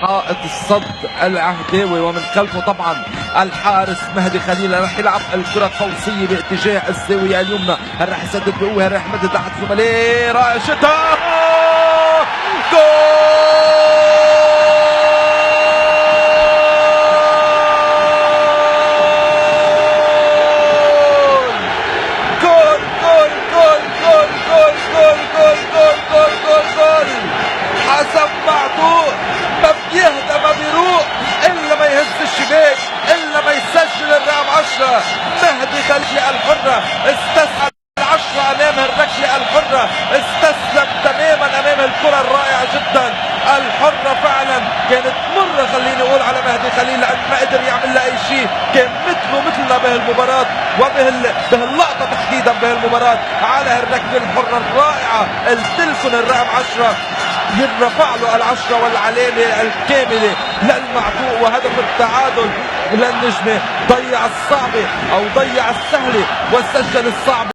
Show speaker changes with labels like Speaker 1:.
Speaker 1: حائط الصد العهداوي، ومن خلفه طبعا الحارس مهدي خليل. رح يلعب الكرة قوسية باتجاه الزاوية اليمنى، هل رح يسدد بقوة؟ رح يمدد لحد زملائه، رائع شتها جول! حسب معطوء، ما بيهدى ما بيروق الا ما يهز الشباك، الا ما يسجل الرقم 10. مهدي خليل الحرة استسلم العشرة امام الركلة الحرة، استسلم تماما امام الكرة الرائعة جدا. الحرة فعلا كانت مرة، خليني اقول على مهدي خليل، لان ما قدر يعمل لها اي شيء. كان مثلنا بهالمباراة وبهاللقطة تحديدا بهالمباراة على الركلة الحرة الرائعة. قلت لكم الرقم 10 يرفع له العشرة والعلامة الكاملة للمعطوء، وهدف التعادل للنجمة. ضيع الصعبة او ضيع السهلة وسجل الصعبة.